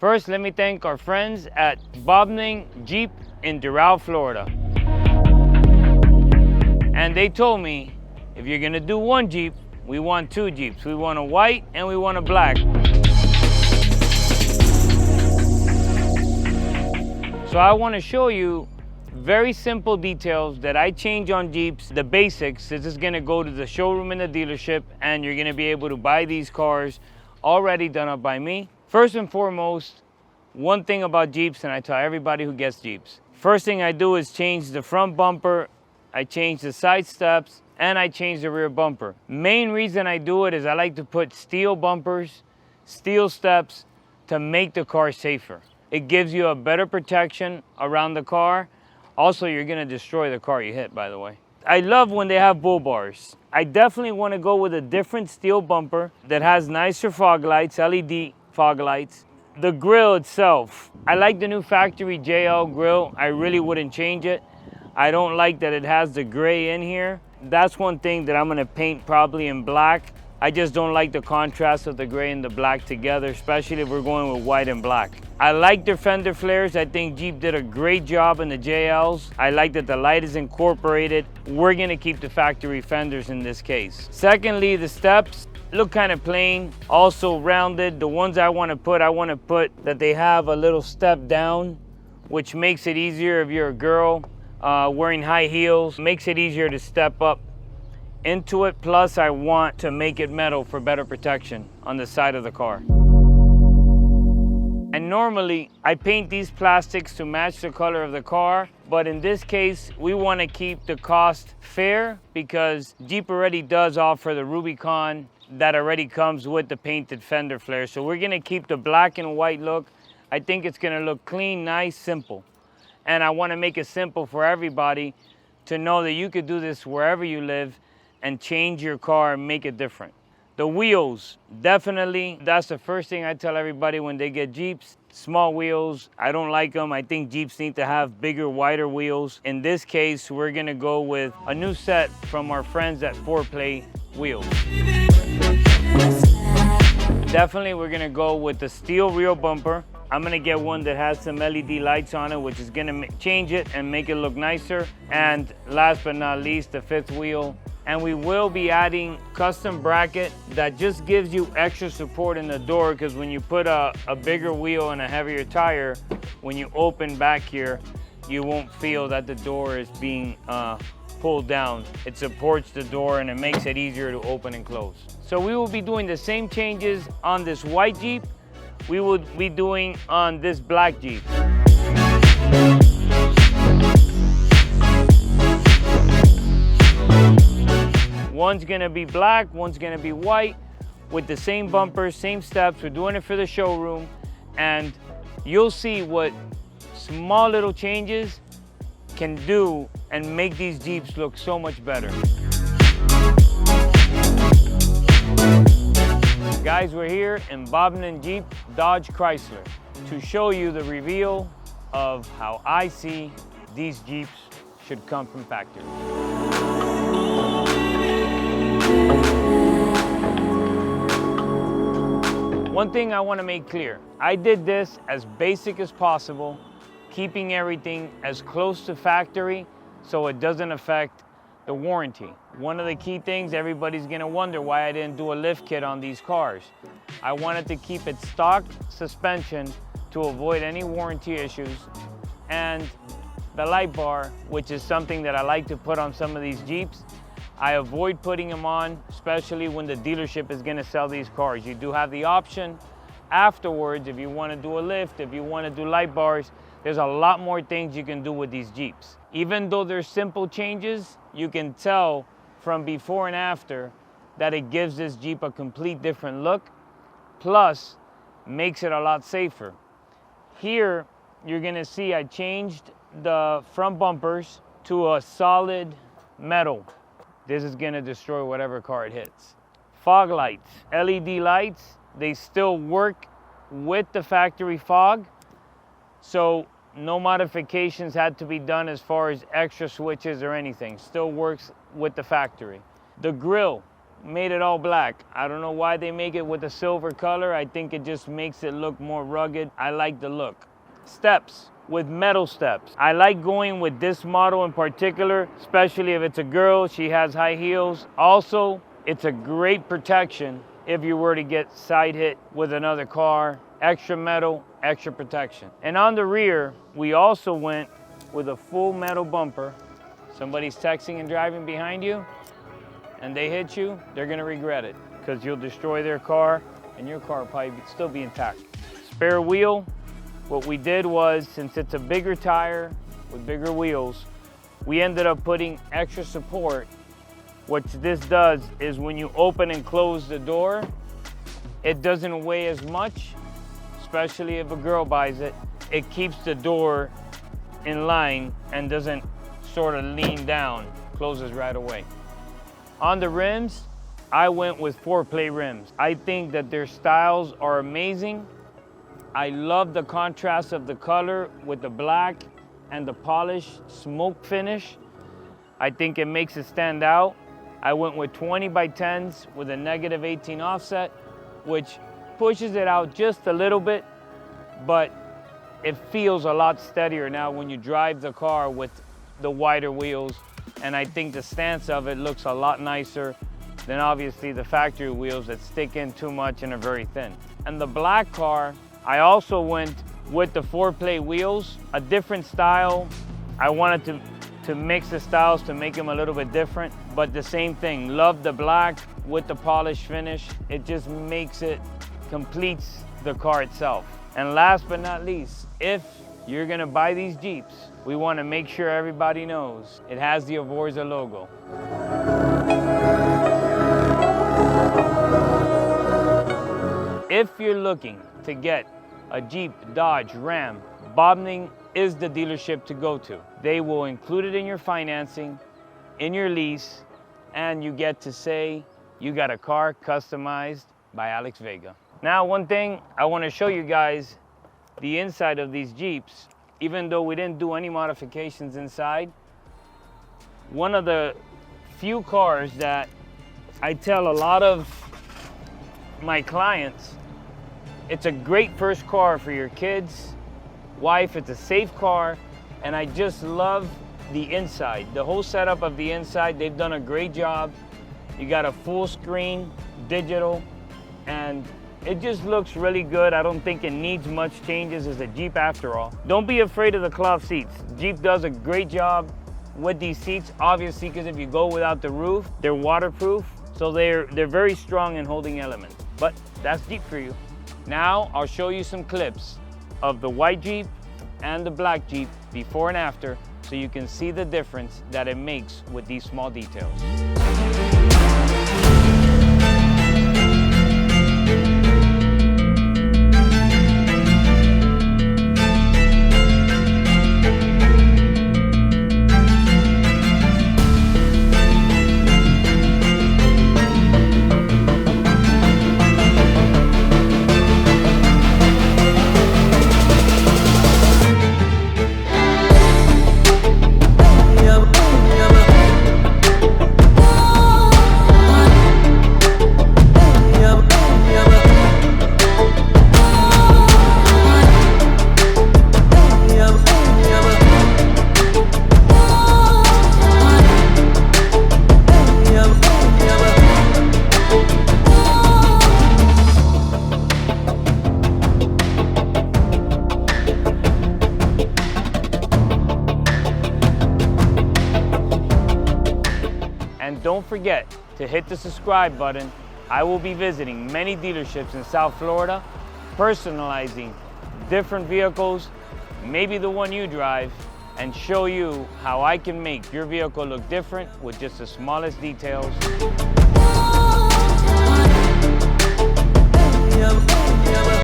First, let me thank our friends at Bomnin Jeep in Doral, Florida. And they told me, if you're gonna do one Jeep, we want two Jeeps. We want a white and we want a black. So I want to show you very simple details that I change on Jeeps, the basics. This is gonna go to the showroom in the dealership and you're gonna be able to buy these cars already done up by me. First and foremost, one thing about Jeeps, and I tell everybody who gets Jeeps, first thing I do is change the front bumper, I change the side steps, and I change the rear bumper. Main reason I do it is I like to put steel bumpers, steel steps to make the car safer. It gives you a better protection around the car. Also, you're gonna destroy the car you hit, by the way. I love when they have bull bars. I definitely wanna go with a different steel bumper that has nicer fog lights, LED fog lights. The grille itself, I like the new factory JL grille. I really wouldn't change it. I don't like that it has the gray in here. That's one thing that I'm gonna paint probably in black. I just don't like the contrast of the gray and the black together, especially if we're going with white and black. I like their fender flares. I think Jeep did a great job in the JLs. I like that the light is incorporated. We're gonna keep the factory fenders in this case. Secondly, the steps look kind of plain, also rounded. The ones I wanna put that they have a little step down, which makes it easier if you're a girl wearing high heels, makes it easier to step up into it. Plus, I want to make it metal for better protection on the side of the car. And normally, I paint these plastics to match the color of the car, but in this case, we want to keep the cost fair because Jeep already does offer the Rubicon that already comes with the painted fender flare. So we're gonna keep the black and white look. I think it's gonna look clean, nice, simple. And I wanna make it simple for everybody to know that you could do this wherever you live and change your car and make it different. The wheels, definitely, that's the first thing I tell everybody when they get Jeeps. Small wheels, I don't like them. I think Jeeps need to have bigger, wider wheels. In this case, we're gonna go with a new set from our friends at 4Play Wheels. Definitely, we're gonna go with the steel rear bumper. I'm gonna get one that has some LED lights on it, which is gonna change it and make it look nicer. And last but not least, the fifth wheel. And we will be adding custom bracket that just gives you extra support in the door, because when you put a bigger wheel and a heavier tire, when you open back here, you won't feel that the door is being pulled down. It supports the door and it makes it easier to open and close. So we will be doing the same changes on this white Jeep we would be doing on this black Jeep. One's gonna be black, one's gonna be white with the same bumpers, same steps. We're doing it for the showroom, and you'll see what small little changes can do and make these Jeeps look so much better. Guys, we're here in Bomnin Jeep Dodge Chrysler to show you the reveal of how I see these Jeeps should come from factory. One thing I want to make clear, I did this as basic as possible, keeping everything as close to factory so it doesn't affect the warranty. One of the key things, everybody's gonna wonder why I didn't do a lift kit on these cars. I wanted to keep it stock suspension to avoid any warranty issues, and the light bar, which is something that I like to put on some of these Jeeps, I avoid putting them on, especially when the dealership is gonna sell these cars. You do have the option afterwards, if you wanna do a lift, if you wanna do light bars, there's a lot more things you can do with these Jeeps. Even though they're simple changes, you can tell from before and after that it gives this Jeep a complete different look, plus makes it a lot safer. Here, you're gonna see I changed the front bumpers to a solid metal. This is gonna destroy whatever car it hits. Fog lights, LED lights, they still work with the factory fog, so no modifications had to be done as far as extra switches or anything. Still works with the factory. The grille, made it all black. I don't know why they make it with a silver color. I think it just makes it look more rugged. I like the look. Steps with metal steps. I like going with this model in particular, especially if it's a girl, she has high heels. Also, it's a great protection if you were to get side hit with another car. Extra metal, extra protection. And on the rear, we also went with a full metal bumper. Somebody's texting and driving behind you and they hit you, they're gonna regret it because you'll destroy their car and your car will probably still be intact. Spare wheel, what we did was, since it's a bigger tire with bigger wheels, we ended up putting extra support. What this does is when you open and close the door, it doesn't weigh as much, especially if a girl buys it. It keeps the door in line and doesn't sort of lean down, closes right away. On the rims, I went with 4-play rims. I think that their styles are amazing. I love the contrast of the color with the black and the polished smoke finish. I think it makes it stand out. I went with 20x10s with a -18 offset, which pushes it out just a little bit, but it feels a lot steadier now when you drive the car with the wider wheels. And I think the stance of it looks a lot nicer than obviously the factory wheels that stick in too much and are very thin. And the black car, I also went with the 4-play wheels, a different style. I wanted to mix the styles to make them a little bit different, but the same thing. Love the black with the polished finish. It just makes it, completes the car itself. And last but not least, if you're gonna buy these Jeeps, we wanna make sure everybody knows it has the Avorza logo. If you're looking to get a Jeep, Dodge, Ram, Bomnin is the dealership to go to. They will include it in your financing, in your lease, and you get to say you got a car customized by Alex Vega. Now, one thing I want to show you guys, the inside of these Jeeps. Even though we didn't do any modifications inside, one of the few cars that I tell a lot of my clients, it's a great first car for your kids, wife. It's a safe car, and I just love the inside. The whole setup of the inside, they've done a great job. You got a full screen, digital, and it just looks really good. I don't think it needs much changes. It's a Jeep after all. Don't be afraid of the cloth seats. Jeep does a great job with these seats, obviously, because if you go without the roof, they're waterproof, so they're very strong in holding elements. But that's Jeep for you. Now I'll show you some clips of the white Jeep and the black Jeep before and after, so you can see the difference that it makes with these small details. Don't forget to hit the subscribe button. I will be visiting many dealerships in South Florida, personalizing different vehicles, maybe the one you drive, and show you how I can make your vehicle look different with just the smallest details.